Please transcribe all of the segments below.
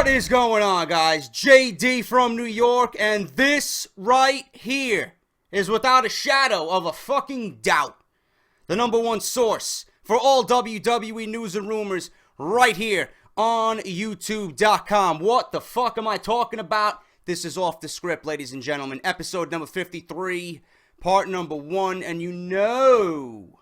What is going on, guys? JD from New York, and this right here is without a shadow of a fucking doubt the number one source for all WWE news and rumors right here on YouTube.com. What the fuck am I talking about? This is Off The Script, ladies and gentlemen. Episode number 53, part number 1, and you know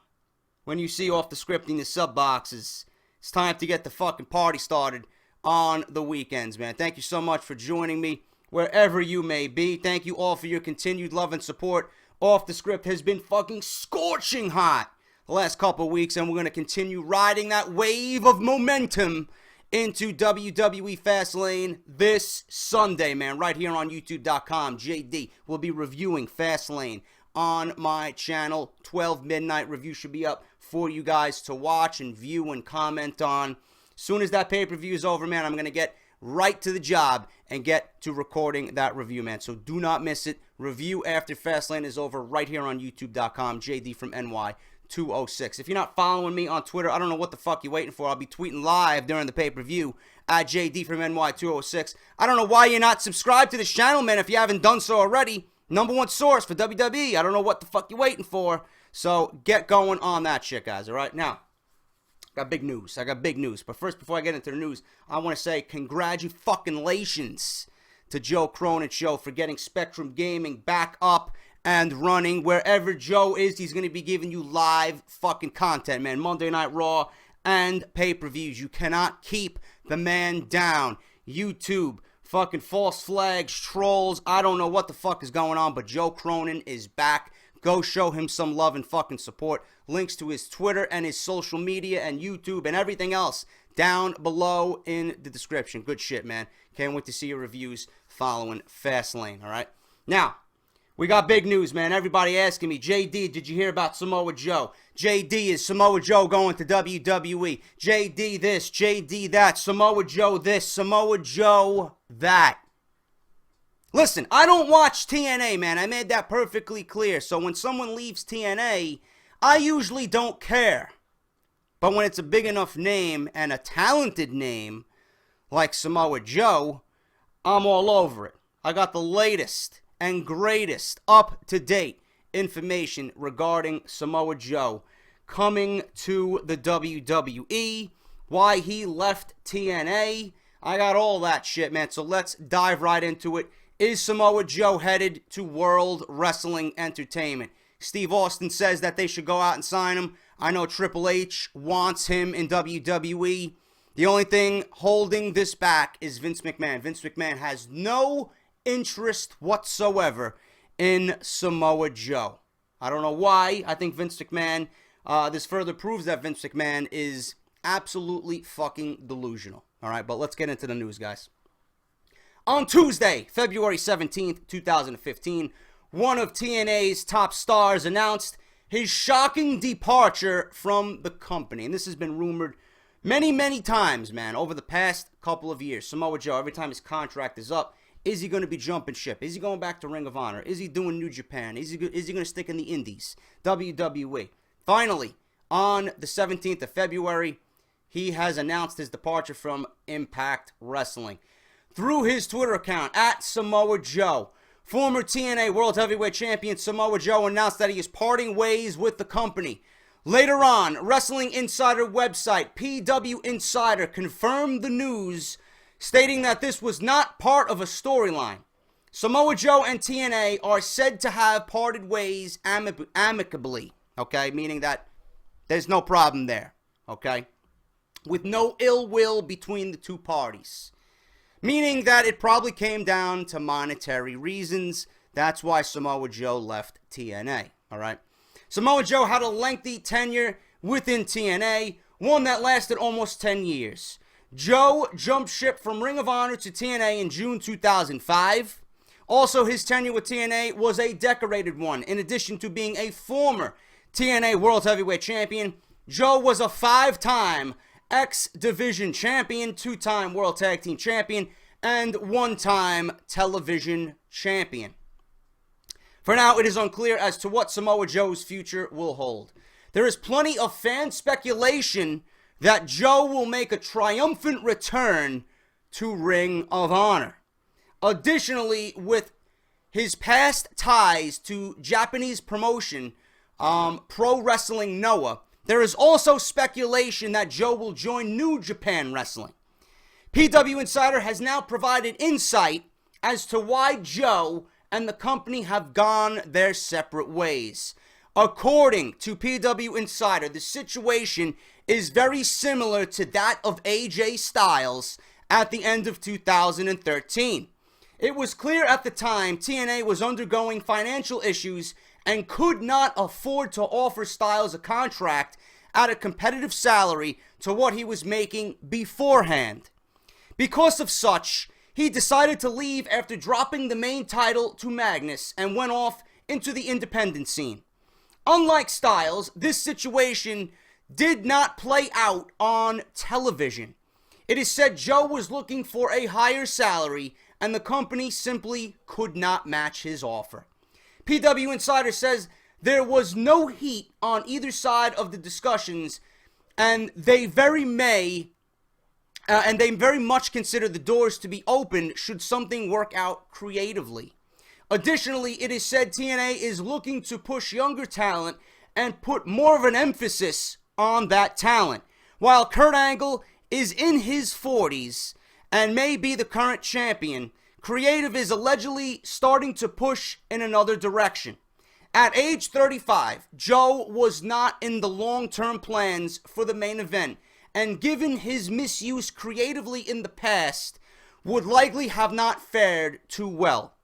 when you see Off The Script in the sub boxes, it's time to get the fucking party started on the weekends, man. Thank you so much for joining me wherever you may be. Thank you all for your continued love and support. Off The Script has been fucking scorching hot the last couple weeks, and we're going to continue riding that wave of momentum into WWE Fastlane this Sunday, man. Right here on YouTube.com, JD will be reviewing Fastlane on my channel. 12 midnight review should be up for you guys to watch and view and comment on. Soon as that pay-per-view is over, man, I'm going to get right to the job and get to recording that review, man. So do not miss it. Review after Fastlane is over right here on YouTube.com. JD from NY 206. If you're not following me on Twitter, I don't know what the fuck you're waiting for. I'll be tweeting live during the pay-per-view at JD from NY 206. I don't know why you're not subscribed to this channel, man, if you haven't done so already. Number one source for WWE. I don't know what the fuck you're waiting for. So get going on that shit, guys, all right? Now, I got big news. But first, before I get into the news, I want to say congratulations to Joe Cronin Show for getting Spectrum Gaming back up and running. Wherever Joe is, he's going to be giving you live fucking content, man. Monday Night Raw and pay-per-views. You cannot keep the man down. YouTube, fucking false flags, trolls. I don't know what the fuck is going on, but Joe Cronin is back. Go show him some love and fucking support. Links to his Twitter and his social media and YouTube and everything else down below in the description. Good shit, man. Can't wait to see your reviews following Fastlane, all right? Now, we got big news, man. Everybody asking me, JD, did you hear about Samoa Joe? JD, is Samoa Joe going to WWE? JD this, JD that, Samoa Joe this, Samoa Joe that. Listen, I don't watch TNA, man. I made that perfectly clear. So when someone leaves TNA, I usually don't care. But when it's a big enough name and a talented name like Samoa Joe, I'm all over it. I got the latest and greatest up-to-date information regarding Samoa Joe coming to the WWE, why he left TNA. I got all that shit, man. So let's dive right into it. Is Samoa Joe headed to World Wrestling Entertainment? Steve Austin says that they should go out and sign him. I know Triple H wants him in WWE. The only thing holding this back is Vince McMahon. Vince McMahon has no interest whatsoever in Samoa Joe. I don't know why. I think Vince McMahon, this further proves that Vince McMahon is absolutely fucking delusional. All right, but let's get into the news, guys. On Tuesday, February 17th, 2015, one of TNA's top stars announced his shocking departure from the company. And this has been rumored many, many times, man, over the past couple of years. Samoa Joe, every time his contract is up, is he going to be jumping ship? Is he going back to Ring of Honor? Is he doing New Japan? Is he going to stick in the Indies? WWE. Finally, on the 17th of February, he has announced his departure from Impact Wrestling. Through his Twitter account, at Samoa Joe, former TNA World Heavyweight Champion Samoa Joe announced that he is parting ways with the company. Later on, Wrestling Insider website PW Insider confirmed the news, stating that this was not part of a storyline. Samoa Joe and TNA are said to have parted ways amicably, okay? Meaning that there's no problem there, okay? With no ill will between the two parties. Meaning that it probably came down to monetary reasons. That's why Samoa Joe left TNA, all right? Samoa Joe had a lengthy tenure within TNA, one that lasted almost 10 years. Joe jumped ship from Ring of Honor to TNA in June 2005. Also, his tenure with TNA was a decorated one. In addition to being a former TNA World Heavyweight Champion, Joe was a 5-time X Division Champion, 2-time World Tag Team Champion, and 1-time Television Champion. For now, it is unclear as to what Samoa Joe's future will hold. There is plenty of fan speculation that Joe will make a triumphant return to Ring of Honor. Additionally, with his past ties to Japanese promotion, Pro Wrestling Noah, there is also speculation that Joe will join New Japan Wrestling. PW Insider has now provided insight as to why Joe and the company have gone their separate ways. According to PW Insider, the situation is very similar to that of AJ Styles at the end of 2013. It was clear at the time TNA was undergoing financial issues and could not afford to offer Styles a contract at a competitive salary to what he was making beforehand. Because of such, he decided to leave after dropping the main title to Magnus and went off into the independent scene. Unlike Styles, this situation did not play out on television. It is said Joe was looking for a higher salary and the company simply could not match his offer. PW Insider says there was no heat on either side of the discussions, and they very much consider the doors to be open should something work out creatively. Additionally, it is said TNA is looking to push younger talent and put more of an emphasis on that talent. While Kurt Angle is in his 40s and may be the current champion, creative is allegedly starting to push in another direction. At age 35, Joe was not in the long-term plans for the main event, and given his misuse creatively in the past, would likely have not fared too well.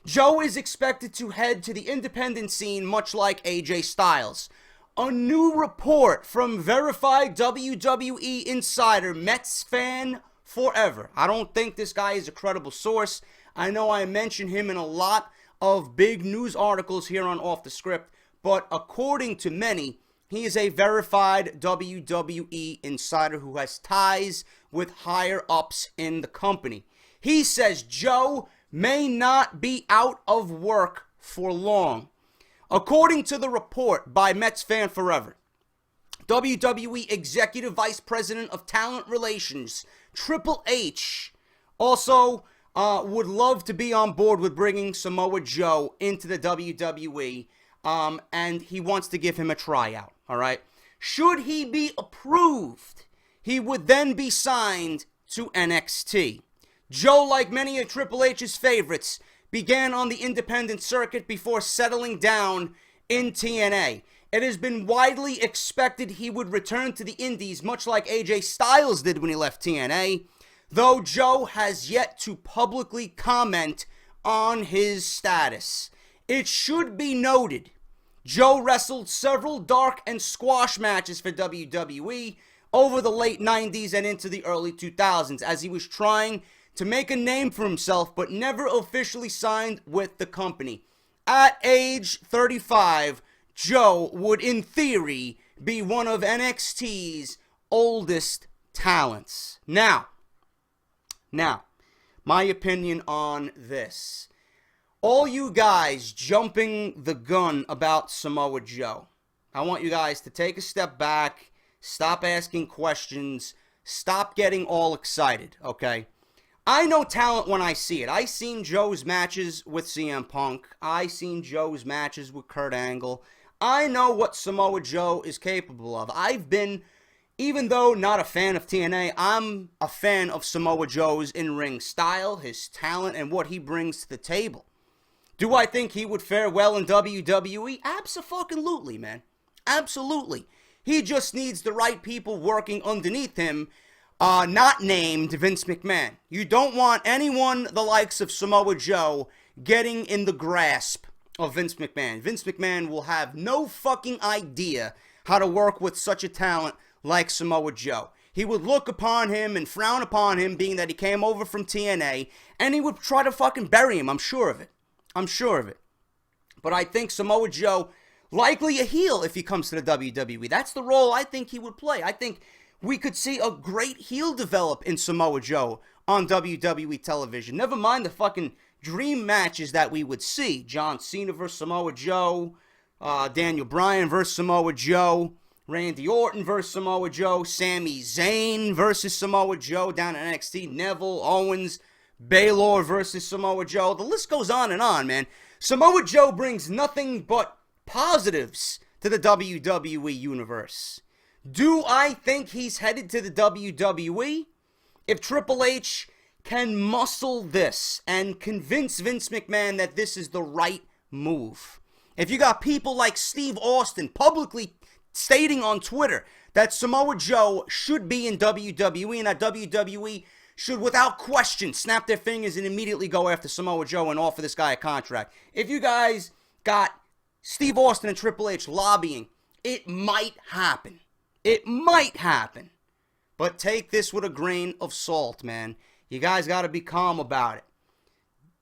Joe is expected to head to the independent scene much like AJ Styles. A new report from verified WWE insider Mets fan forever. I don't think this guy is a credible source. I know I mention him in a lot of big news articles here on Off the Script, but according to many, he is a verified WWE insider who has ties with higher ups in the company. He says Joe may not be out of work for long. According to the report by Mets Fan Forever, WWE Executive Vice President of Talent Relations, Triple H, also would love to be on board with bringing Samoa Joe into the WWE, and he wants to give him a tryout, all right? Should he be approved, he would then be signed to NXT. Joe, like many of Triple H's favorites, began on the independent circuit before settling down in TNA. It has been widely expected he would return to the indies, much like AJ Styles did when he left TNA, though Joe has yet to publicly comment on his status. It should be noted, Joe wrestled several dark and squash matches for WWE over the late 90s and into the early 2000s as he was trying to make a name for himself but never officially signed with the company. At age 35, Joe would in theory be one of NXT's oldest talents. Now, my opinion on this. All you guys jumping the gun about Samoa Joe, I want you guys to take a step back, stop asking questions, stop getting all excited, okay? I know talent when I see it. I seen Joe's matches with CM Punk. I seen Joe's matches with Kurt Angle. I know what Samoa Joe is capable of. I've been, even though not a fan of TNA, I'm a fan of Samoa Joe's in-ring style, his talent, and what he brings to the table. Do I think he would fare well in WWE? Abso-fucking-lutely, man. Absolutely. He just needs the right people working underneath him, not named Vince McMahon. You don't want anyone the likes of Samoa Joe getting in the grasp of Vince McMahon. Vince McMahon will have no fucking idea how to work with such a talent like Samoa Joe. He would look upon him and frown upon him, being that he came over from TNA, and he would try to fucking bury him. I'm sure of it. I'm sure of it. But I think Samoa Joe, likely a heel if he comes to the WWE. That's the role I think he would play. I think we could see a great heel develop in Samoa Joe on WWE television. Never mind the fucking dream matches that we would see. John Cena versus Samoa Joe, Daniel Bryan versus Samoa Joe, Randy Orton versus Samoa Joe, Sami Zayn versus Samoa Joe down in NXT, Neville, Owens, Baylor versus Samoa Joe. The list goes on and on, man. Samoa Joe brings nothing but positives to the WWE universe. Do I think he's headed to the WWE? If Triple H can muscle this and convince Vince McMahon that this is the right move. If you got people like Steve Austin publicly stating on Twitter that Samoa Joe should be in WWE and that WWE should without question snap their fingers and immediately go after Samoa Joe and offer this guy a contract. If you guys got Steve Austin and Triple H lobbying, it might happen. It might happen. But take this with a grain of salt, man. You guys got to be calm about it.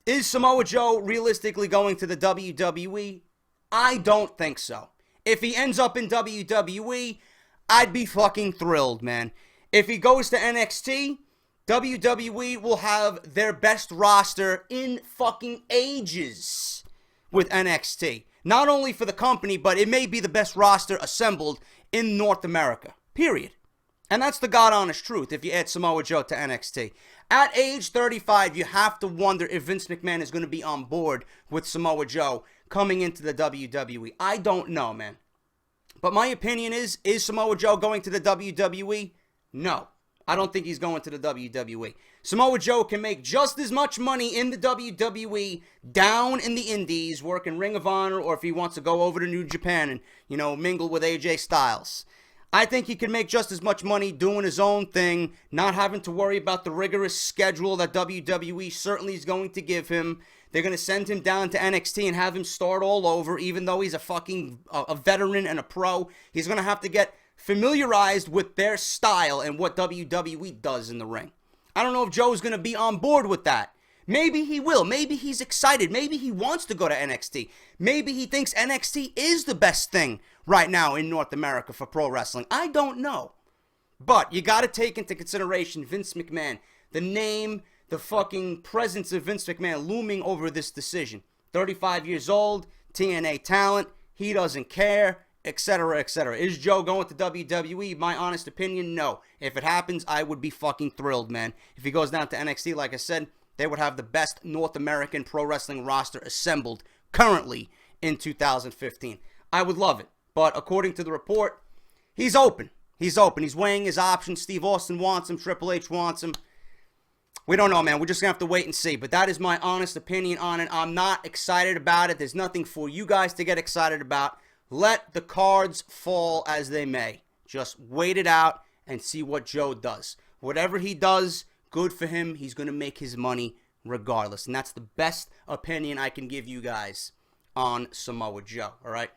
Is Samoa Joe realistically going to the WWE? I don't think so. If he ends up in WWE, I'd be fucking thrilled, man. If he goes to NXT, WWE will have their best roster in fucking ages with NXT. Not only for the company, but it may be the best roster assembled in North America. Period. And that's the God-honest truth if you add Samoa Joe to NXT. At age 35, you have to wonder if Vince McMahon is going to be on board with Samoa Joe coming into the WWE. I don't know, man. But my opinion is Samoa Joe going to the WWE? No. I don't think he's going to the WWE. Samoa Joe can make just as much money in the WWE down in the indies, working Ring of Honor, or if he wants to go over to New Japan and, mingle with AJ Styles. I think he can make just as much money doing his own thing, not having to worry about the rigorous schedule that WWE certainly is going to give him. They're going to send him down to NXT and have him start all over, even though he's a veteran and a pro. He's going to have to get familiarized with their style and what WWE does in the ring. I don't know if Joe's going to be on board with that. Maybe he will. Maybe he's excited. Maybe he wants to go to NXT. Maybe he thinks NXT is the best thing right now in North America for pro wrestling. I don't know. But you got to take into consideration Vince McMahon, the name, the fucking presence of Vince McMahon looming over this decision. 35 years old, TNA talent, he doesn't care, etc., etc. Is Joe going to WWE? My honest opinion, no. If it happens, I would be fucking thrilled, man. If he goes down to NXT, like I said, they would have the best North American pro wrestling roster assembled currently in 2015. I would love it. But according to the report, he's open. He's open. He's weighing his options. Steve Austin wants him. Triple H wants him. We don't know, man. We're just going to have to wait and see. But that is my honest opinion on it. I'm not excited about it. There's nothing for you guys to get excited about. Let the cards fall as they may. Just wait it out and see what Joe does. Whatever he does, good for him. He's going to make his money regardless. And that's the best opinion I can give you guys on Samoa Joe. All right?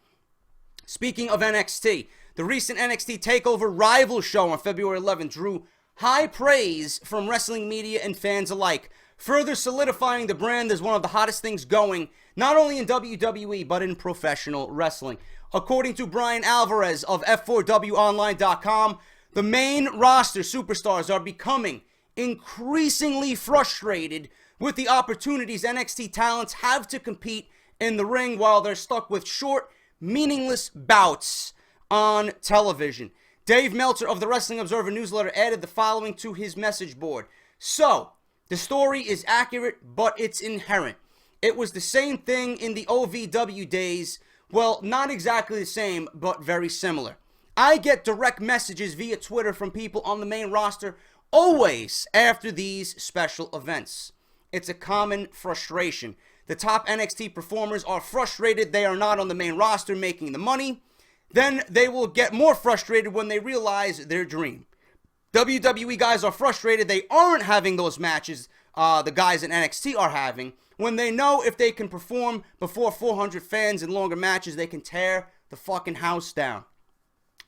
Speaking of NXT, the recent NXT Takeover Rival show on February 11th drew high praise from wrestling media and fans alike, further solidifying the brand as one of the hottest things going, not only in WWE, but in professional wrestling. According to Bryan Alvarez of F4WOnline.com, the main roster superstars are becoming increasingly frustrated with the opportunities NXT talents have to compete in the ring while they're stuck with short, meaningless bouts on television. Dave Meltzer of the Wrestling Observer newsletter added the following to his message board. So, the story is accurate, but it's inherent. It was the same thing in the OVW days. Well, not exactly the same, but very similar. I get direct messages via Twitter from people on the main roster always after these special events. It's a common frustration. The top NXT performers are frustrated they are not on the main roster making the money. Then they will get more frustrated when they realize their dream. WWE guys are frustrated they aren't having those matches the guys in NXT are having, when they know if they can perform before 400 fans in longer matches, they can tear the fucking house down.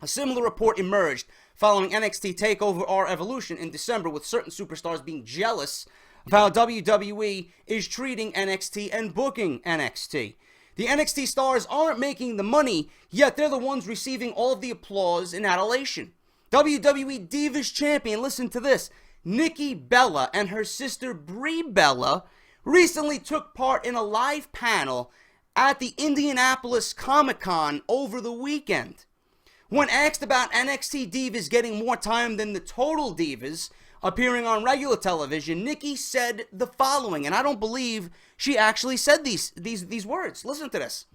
A similar report emerged following NXT TakeOver or Evolution in December, with certain superstars being jealous of how WWE is treating NXT and booking NXT. The NXT stars aren't making the money, yet they're the ones receiving all of the applause and adulation. WWE Divas Champion, listen to this, Nikki Bella and her sister Brie Bella recently took part in a live panel at the Indianapolis Comic-Con over the weekend. When asked about NXT divas getting more time than the total divas appearing on regular television, Nikki said the following, and I don't believe she actually said these words. Listen to this.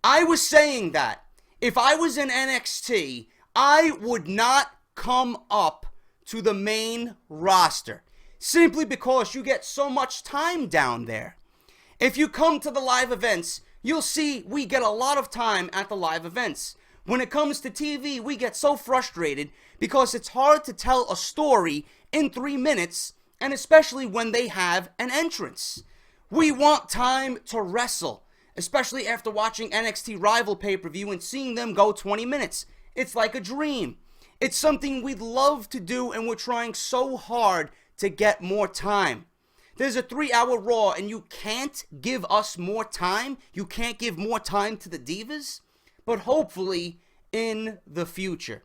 I was saying that if I was in NXT, I would not come up to the main roster simply because you get so much time down there. If you come to the live events, you'll see we get a lot of time at the live events. When it comes to TV, we get so frustrated because it's hard to tell a story in 3 minutes, and especially when they have an entrance. We want time to wrestle, especially after watching NXT Rival pay-per-view and seeing them go 20 minutes. It's like a dream. It's something we'd love to do, and we're trying so hard to get more time. There's a 3-hour Raw, and you can't give us more time? You can't give more time to the divas? But hopefully in the future.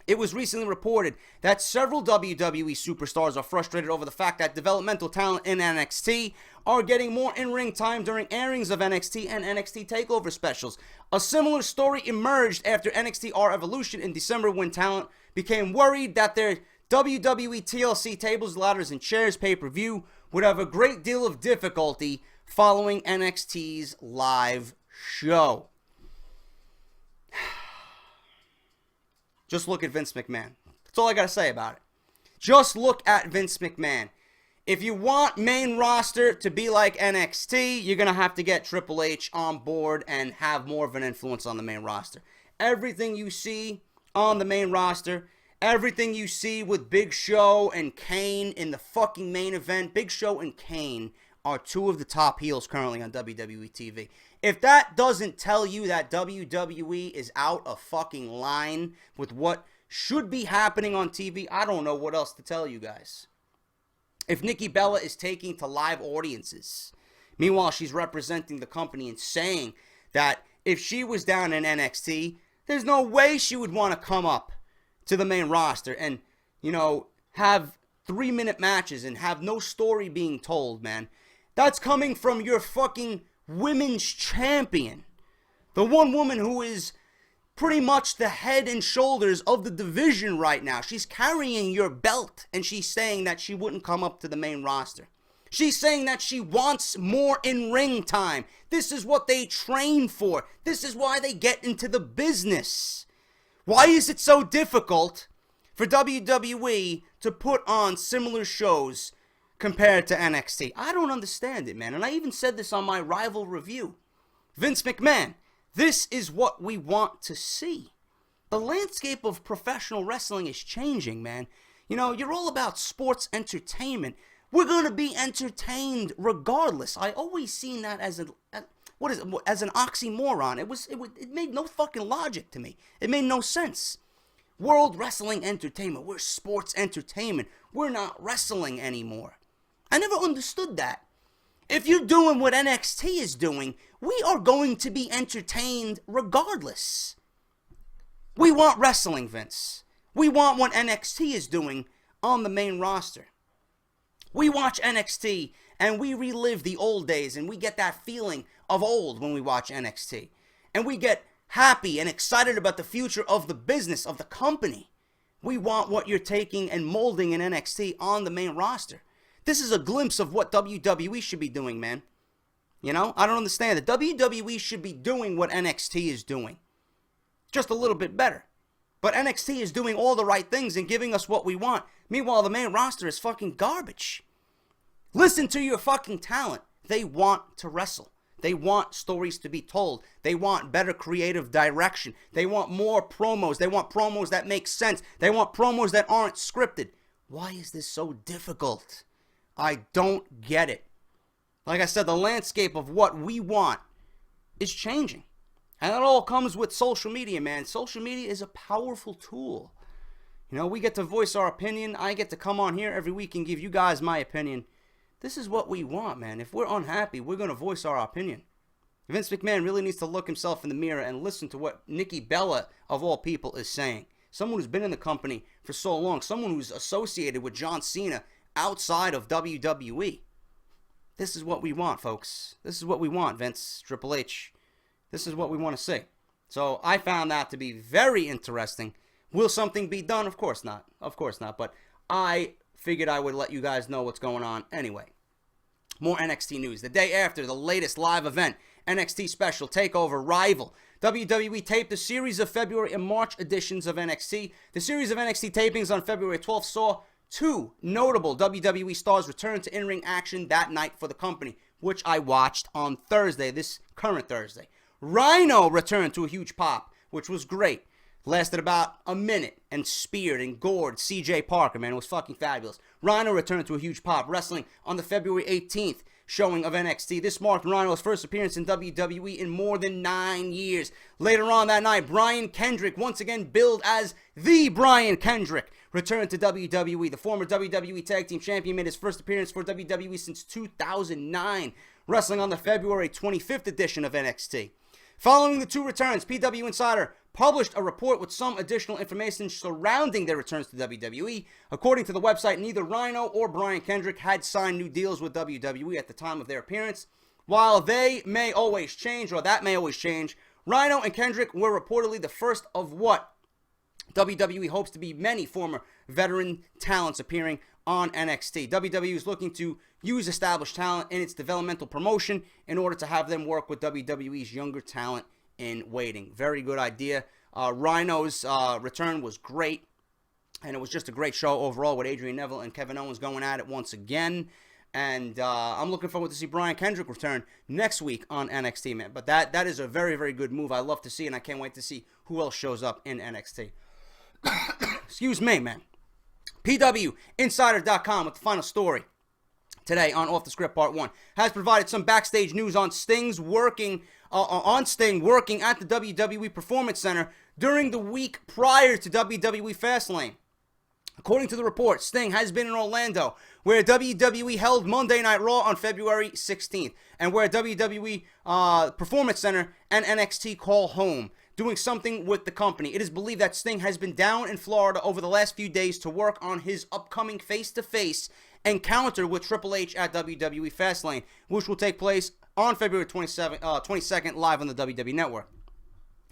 It was recently reported that several WWE superstars are frustrated over the fact that developmental talent in NXT are getting more in-ring time during airings of NXT and NXT Takeover specials. A similar story emerged after NXT R Evolution in December when talent became worried that their WWE TLC Tables, Ladders, and Chairs pay-per-view would have a great deal of difficulty following NXT's live show. Just look at Vince McMahon. That's all I got to say about it. Just look at Vince McMahon. If you want main roster to be like NXT, you're going to have to get Triple H on board and have more of an influence on the main roster. Everything you see on the main roster, everything you see with Big Show and Kane in the fucking main event, Big Show and Kane are two of the top heels currently on WWE TV. If that doesn't tell you that WWE is out of fucking line with what should be happening on TV, I don't know what else to tell you guys. If Nikki Bella is taking to live audiences, meanwhile she's representing the company and saying that if she was down in NXT, there's no way she would want to come up to the main roster and, have 3-minute matches and have no story being told, man. That's coming from your fucking women's champion. The one woman who is pretty much the head and shoulders of the division right now. She's carrying your belt, and she's saying that she wouldn't come up to the main roster. She's saying that she wants more in-ring time. This is what they train for. This is why they get into the business. Why is it so difficult for WWE to put on similar shows compared to NXT? I don't understand it, man. And I even said this on my Rival review. Vince McMahon, this is what we want to see. The landscape of professional wrestling is changing, man. You're all about sports entertainment. We're going to be entertained regardless. I always seen that as an oxymoron. It made no fucking logic to me. It made no sense. World Wrestling Entertainment. We're sports entertainment. We're not wrestling anymore. I never understood that. If you're doing what NXT is doing, we are going to be entertained regardless. We want wrestling, Vince. We want what NXT is doing on the main roster. We watch NXT and we relive the old days and we get that feeling of old when we watch NXT. And we get happy and excited about the future of the business, of the company. We want what you're taking and molding in NXT on the main roster. This is a glimpse of what WWE should be doing, man. I don't understand it. WWE should be doing what NXT is doing. Just a little bit better. But NXT is doing all the right things and giving us what we want. Meanwhile, the main roster is fucking garbage. Listen to your fucking talent. They want to wrestle. They want stories to be told. They want better creative direction. They want more promos. They want promos that make sense. They want promos that aren't scripted. Why is this so difficult? I don't get it. Like I said, the landscape of what we want is changing. And it all comes with social media, man. Social media is a powerful tool. We get to voice our opinion. I get to come on here every week and give you guys my opinion. This is what we want, man. If we're unhappy, we're going to voice our opinion. Vince McMahon really needs to look himself in the mirror and listen to what Nikki Bella, of all people, is saying. Someone who's been in the company for so long. Someone who's associated with John Cena outside of WWE. This is what we want, folks. This is what we want, Vince, Triple H. This is what we want to see. So I found that to be very interesting. Will something be done? Of course not. Of course not. But I figured I would let you guys know what's going on anyway. More NXT news. The day after the latest live event, NXT Special Takeover Rival, WWE taped a series of February and March editions of NXT. The series of NXT tapings on February 12th saw two notable WWE stars return to in-ring action that night for the company, which I watched on Thursday, this current Thursday. Rhino returned to a huge pop, which was great. Lasted about a minute and speared and gored CJ Parker, man. It was fucking fabulous. Rhino returned to a huge pop, wrestling on the February 18th showing of NXT. This marked Rhino's first appearance in WWE in more than 9 years. Later on that night, Brian Kendrick, once again billed as the Brian Kendrick, returned to WWE. The former WWE Tag Team Champion made his first appearance for WWE since 2009, wrestling on the February 25th edition of NXT. Following the two returns, PW Insider published a report with some additional information surrounding their returns to WWE. According to the website, neither Rhino or Brian Kendrick had signed new deals with WWE at the time of their appearance. While they may always change, or that may always change, Rhino and Kendrick were reportedly the first of what WWE hopes to be many former veteran talents appearing on NXT. WWE is looking to use established talent in its developmental promotion in order to have them work with WWE's younger talent in waiting. Very good idea. Rhino's return was great, and it was just a great show overall with Adrian Neville and Kevin Owens going at it once again. And I'm looking forward to see Brian Kendrick return next week on NXT, man. But that is a very, very good move. I love to see, and I can't wait to see who else shows up in NXT. Excuse me, man. PWInsider.com with the final story today on Off the Script Part 1 has provided some backstage news on Sting working at the WWE Performance Center during the week prior to WWE Fastlane. According to the report, Sting has been in Orlando, where WWE held Monday Night Raw on February 16th, and where WWE Performance Center and NXT call home, doing something with the company. It is believed that Sting has been down in Florida over the last few days to work on his upcoming face-to-face encounter with Triple H at WWE Fastlane, which will take place on February 22nd live on the WWE Network.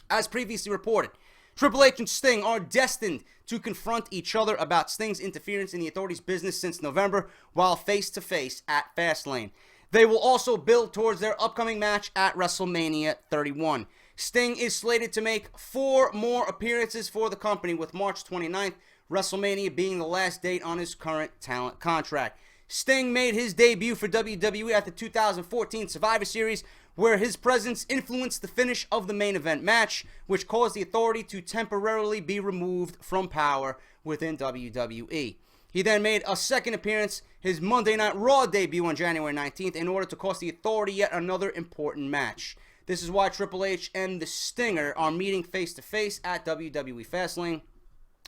As previously reported, Triple H and Sting are destined to confront each other about Sting's interference in the Authority's business since November while face-to-face at Fastlane. They will also build towards their upcoming match at WrestleMania 31. Sting is slated to make 4 more appearances for the company, with March 29th, WrestleMania being the last date on his current talent contract. Sting made his debut for WWE at the 2014 Survivor Series, where his presence influenced the finish of the main event match, which caused the Authority to temporarily be removed from power within WWE. He then made a second appearance, his Monday Night Raw debut on January 19th, in order to cost the Authority yet another important match. This is why Triple H and the Stinger are meeting face-to-face at WWE Fastlane,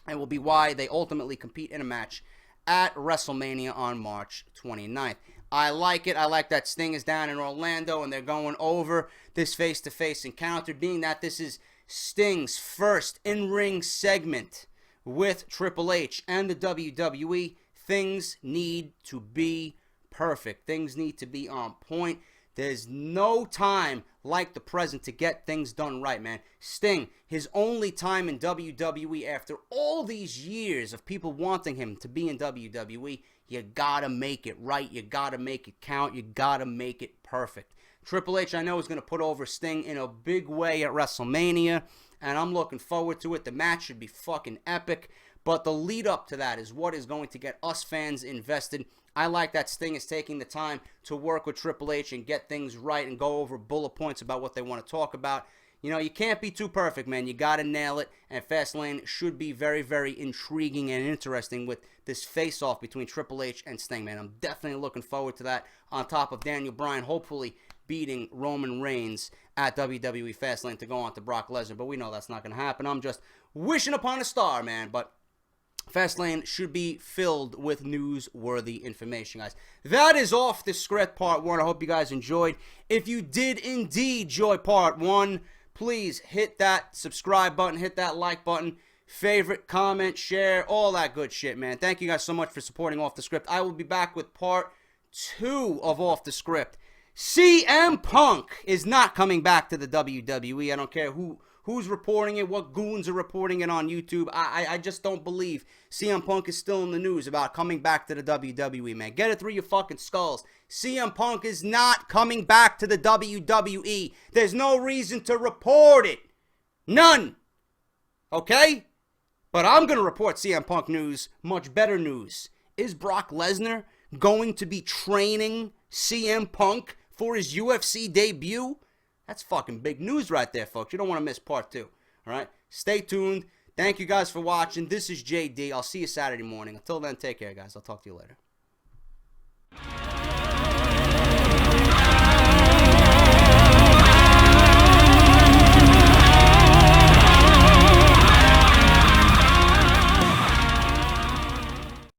and will be why they ultimately compete in a match at WrestleMania on March 29th. I like it. I like that Sting is down in Orlando and they're going over this face-to-face encounter, being that this is Sting's first in-ring segment with Triple H and the WWE. Things need to be perfect. Things need to be on point. There's no time like the present to get things done right, man. Sting, his only time in WWE after all these years of people wanting him to be in WWE, you gotta make it right. You gotta make it count. You gotta make it perfect. Triple H, I know, is gonna put over Sting in a big way at WrestleMania, and I'm looking forward to it. The match should be fucking epic, but the lead up to that is what is going to get us fans invested. I like that Sting is taking the time to work with Triple H and get things right and go over bullet points about what they want to talk about. You know, you can't be too perfect, man. You got to nail it, and Fastlane should be very, very intriguing and interesting with this face-off between Triple H and Sting, man. I'm definitely looking forward to that, on top of Daniel Bryan hopefully beating Roman Reigns at WWE Fastlane to go on to Brock Lesnar, but we know that's not going to happen. I'm just wishing upon a star, man, but Fastlane should be filled with newsworthy information, guys. That is Off the Script Part 1. I hope you guys enjoyed. If you did indeed enjoy Part 1, please hit that subscribe button, hit that like button, favorite, comment, share, all that good shit, man. Thank you guys so much for supporting Off the Script. I will be back with Part 2 of Off the Script. CM Punk is not coming back to the WWE. I don't care who who's reporting it, what goons are reporting it on YouTube. I just don't believe CM Punk is still in the news about coming back to the WWE, man. Get it through your fucking skulls. CM Punk is not coming back to the WWE. There's no reason to report it. None. Okay? But I'm going to report CM Punk news, much better news. Is Brock Lesnar going to be training CM Punk for his UFC debut? That's fucking big news right there, folks. You don't want to miss part 2. All right? Stay tuned. Thank you guys for watching. This is JD. I'll see you Saturday morning. Until then, take care, guys. I'll talk to you later.